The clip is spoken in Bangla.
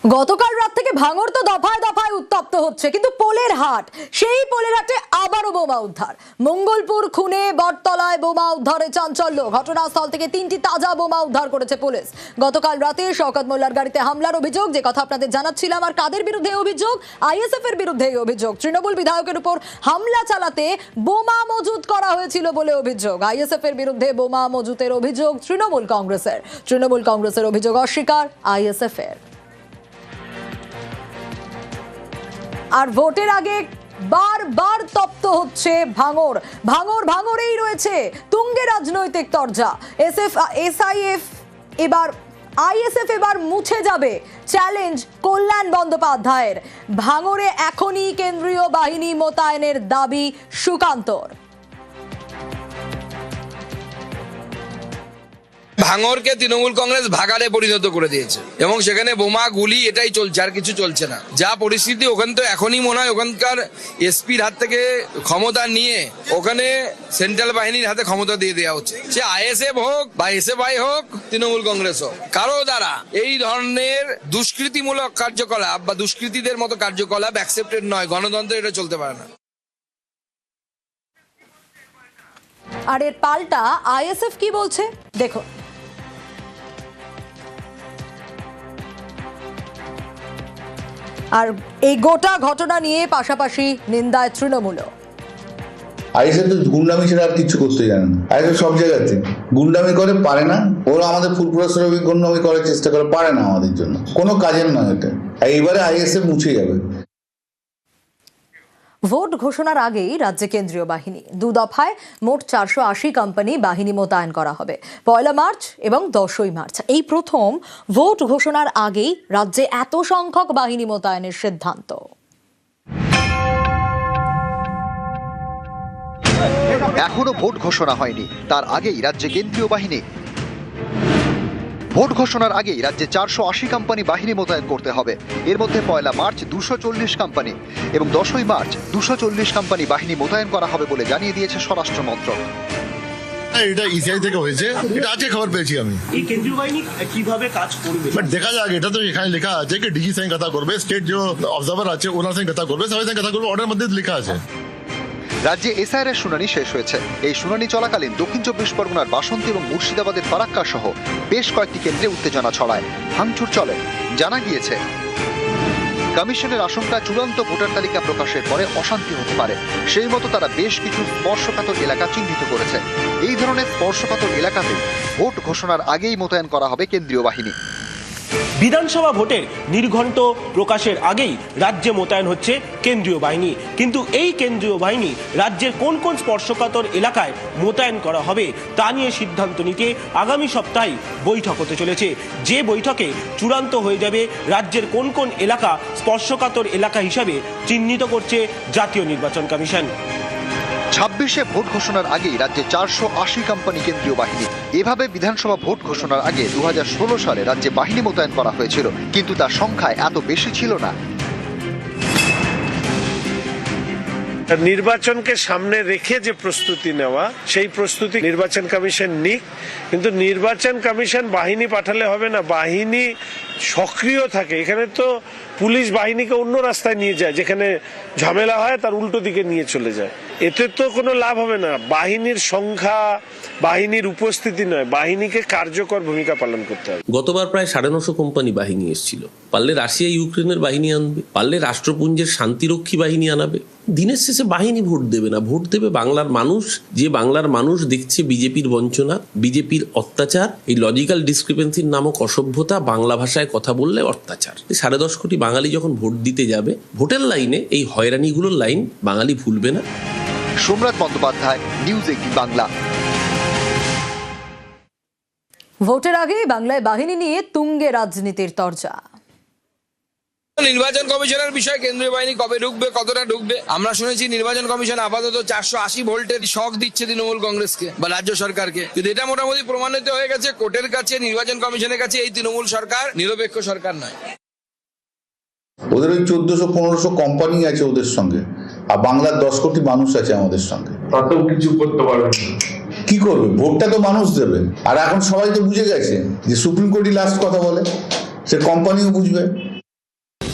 গতকাল রাত থেকে ভাঙড় তো দফায় দফায় উত্তপ্ত হচ্ছে, কিন্তু পোলের হাট, সেই পোলের হাটে আবারও বোমা উদ্ধার। মঙ্গলপুর খুনে বটতলায় বোমা উদ্ধারে চাঞ্চল্য। ঘটনাস্থল থেকে 3টি তাজা বোমা উদ্ধার করেছে পুলিশ। গতকাল রাতে শওকত মোল্লার গাড়িতে হামলার অভিযোগ, যে কথা আপনাদের জানাচ্ছিলাম। আর কাদের বিরুদ্ধে অভিযোগ? আইএসএফ এর বিরুদ্ধে অভিযোগ। তৃণমূল বিধায়কের উপর হামলা চালাতে বোমা মজুত করা হয়েছিল বলে অভিযোগ। আইএসএফ এর বিরুদ্ধে বোমা মজুতের অভিযোগ তৃণমূল কংগ্রেসের অভিযোগ অস্বীকার আইএসএফ এর। আর ভোটের আগে বারবার তপ্ত হচ্ছে ভাঙড়েই রয়েছে তুঙ্গে রাজনৈতিক তরজা। আইএসএফ এবার মুছে যাবে, চ্যালেঞ্জ কল্যাণ বন্দ্যোপাধ্যায়ের। ভাঙড়ে এখনই কেন্দ্রীয় বাহিনী মোতায়েনের দাবি সুকান্তর। ভাঙড়কে তৃণমূল কংগ্রেস ভাগাড়ে পরিণত করে দিয়েছে এবং সেখানে বোমা গুলি এটাই চলছে, আর কিছু চলছে না। যা পরিস্থিতি ওখানে, তো এখনই মনে হয় ওখানকার এসপির হাত থেকে ক্ষমতা নিয়ে ওখানে সেন্ট্রাল বাহিনীর হাতে ক্ষমতা দিয়ে দেওয়া হচ্ছে। সে আইএসএফ হোক বা এসএফআই হোক, তৃণমূল কংগ্রেস হোক, কারো দ্বারা এই ধরনের দুষ্কৃতিমূলক কার্যকলাপ বা দুষ্কৃতীদের মতো কার্যকলাপ অ্যাকসেপ্টেড নয়। গণতন্ত্রে এটা চলতে পারে না। আর এর পাল্টা আইএসএফ কি বলছে দেখো। আর এই গোটা ঘটনা নিয়ে পাশাপাশি নিন্দায় তৃণমূলও। আইএসএফ তো গুন্ডামি ছাড়া আর কিছু করতে জানে না। আইএসএফ সব জায়গাতে গুন্ডামি করে, পারে না। ওরা আমাদের ফুলপুরা শ্রমিক গুন্ডামি করার চেষ্টা করে, পারে না আমাদের জন্য। কোনো কাজের নয় এটা। এইবারে আইএসএফ মুছে যাবে। ভোট ঘোষণার আগেই রাজ্যে কেন্দ্রীয় বাহিনী 2 দফায় মোট 480 কোম্পানি বাহিনী মোতায়েন করা হবে 1 মার্চ এবং 10 মার্চ। এই প্রথম ভোট ঘোষণার আগেই রাজ্যে এত সংখ্যক বাহিনী মোতায়েনের সিদ্ধান্ত। এখনো ভোট ঘোষণা হয়নি, তার আগেই রাজ্যে কেন্দ্রীয় বাহিনী। ভোট ঘোষণার আগেই রাজ্যে 480 কোম্পানি বাহিনী মোতায়েন করতে হবে। এর মধ্যে 1 মার্চ 240 কোম্পানি এবং 10 মার্চ 240 কোম্পানি বাহিনী মোতায়েন করা হবে বলে জানিয়ে দিয়েছে স্বরাষ্ট্র মন্ত্রক। এটা ইসিআই থেকে হয়েছে, এটা আজকে খবর পেয়েছি আমি। এই কেন্দ্রীয় বাহিনী কিভাবে কাজ করবে বাট দেখা যাক। এটা তো এখানে লেখা আছে কি ডিজি সঙ্গে কথা করবে, স্টেট যে অবজার্ভার আছে ওনার সঙ্গে কথা করবে, সবাই সঙ্গে কথা করবে, অর্ডার মধ্যে লেখা আছে। রাজ্যে এসআইআর এর শুনানি শেষ হয়েছে। এই শুনানি চলাকালীন দক্ষিণ 24 পরগনার বাসন্তী এবং মুর্শিদাবাদের ফারাক্কা সহ বেশ কয়েকটি কেন্দ্রে উত্তেজনা ছড়ায়, ভাঙচুর চলে। জানা গিয়েছে কমিশনের আশঙ্কা চূড়ান্ত ভোটার তালিকা প্রকাশের পরে অশান্তি হতে পারে। সেই মতো তারা বেশ কিছু স্পর্শকাতর এলাকা চিহ্নিত করেছে। এই ধরনের স্পর্শকাতর এলাকাতে ভোট ঘোষণার আগেই মোতায়েন করা হবে কেন্দ্রীয় বাহিনী। বিধানসভা ভোটের নির্ঘণ্ট প্রকাশের আগেই রাজ্যে মোতায়েন হচ্ছে কেন্দ্রীয় বাহিনী। কিন্তু এই কেন্দ্রীয় বাহিনী রাজ্যের কোন কোন স্পর্শকাতর এলাকায় মোতায়েন করা হবে তা নিয়ে সিদ্ধান্ত নিতে আগামী সপ্তাহে বৈঠক হতে চলেছে। যে বৈঠকে চূড়ান্ত হয়ে যাবে রাজ্যের কোন কোন এলাকা স্পর্শকাতর এলাকা হিসাবে চিহ্নিত করছে জাতীয় নির্বাচন কমিশন। 26শে ভোট ঘোষণার আগেই রাজ্যে 480 কোম্পানি কেন্দ্রীয় বাহিনী। এভাবে বিধানসভা ভোট ঘোষণার আগে 2016 সালে রাজ্যে বাহিনী মোতায়েন করা হয়েছিল, কিন্তু তার সংখ্যায় এত বেশি ছিল না। নির্বাচনকে সামনে রেখে যে প্রস্তুতি নেওয়া, সেই প্রস্তুতি নির্বাচন কমিশন নিক। কিন্তু নির্বাচন কমিশন বাহিনী পাঠালে হবে না, বাহিনী সক্রিয় থাকে। এখানে তো পুলিশ বাহিনীকে অন্য রাস্তায় নিয়ে যায়, যেখানে ঝামেলা হয় তার উল্টো দিকে নিয়ে চলে যায়। এতে তো কোনো লাভ হবে না। বাহিনীর সংখ্যা, বাহিনীর উপস্থিতি নয়, বাহিনীকে কার্যকর ভূমিকা পালন করতে হবে। গতবার প্রায় 950 কোম্পানি বাহিনী এসেছিল। পারলে রাশিয়া ইউক্রেনের বাহিনী আনবে, পারলে রাষ্ট্রপুঞ্জের শান্তিরক্ষী বাহিনী আনাবে। দিনের শেষে বাহিনী ভোট দেবে না, ভোট দেবে বাংলার মানুষ। যে বাংলার মানুষ দেখছে বিজেপির বঞ্চনা, বিজেপির অত্যাচার, এই লজিক্যাল ডিসক্রিপেন্সির নামক অসভ্যতা, বাংলা ভাষায় কথা বললে অত্যাচার। 10.5 কোটি বাঙালি যখন ভোট দিতে যাবে, ভোটের লাইনে এই হয়রানিগুলোর লাইন বাঙালি ভুলবে না। সোমনাথ বন্দ্যোপাধ্যায়, নিউজ 18 বাংলা। ভোটের আগে বাংলায় বাহিনী নিয়ে তুঙ্গে রাজনীতির তরজা। নির্বাচন কমিশনের বিষয়, কেন্দ্রীয় বাহিনী কবে ঢুকবে, কতটা ঢুকবে। আমরা শুনেছি নির্বাচন কমিশন আপাতত 480 ভোল্টের শক দিচ্ছে তৃণমূল কংগ্রেসকে বা রাজ্য সরকারকে। কিন্তু এটা মোটামুটি প্রমাণিত হয়ে গেছে কোর্টের কাছে, নির্বাচন কমিশনের কাছে, এই তৃণমূল সরকার নিরপেক্ষ সরকার নয়। ওদের ওই 1400-1500 কোম্পানি আছে ওদের সঙ্গে, আর বাংলার 10 কোটি মানুষ আছে আমাদের সঙ্গে। তাতেও কিছু করতে পারবে না। কি করবে? ভোটটা তো মানুষ দেবে। আর এখন সবাই তো বুঝে গেছে যে সুপ্রিম কোর্টই লাস্ট কথা বলে, সে কোম্পানিও বুঝবে।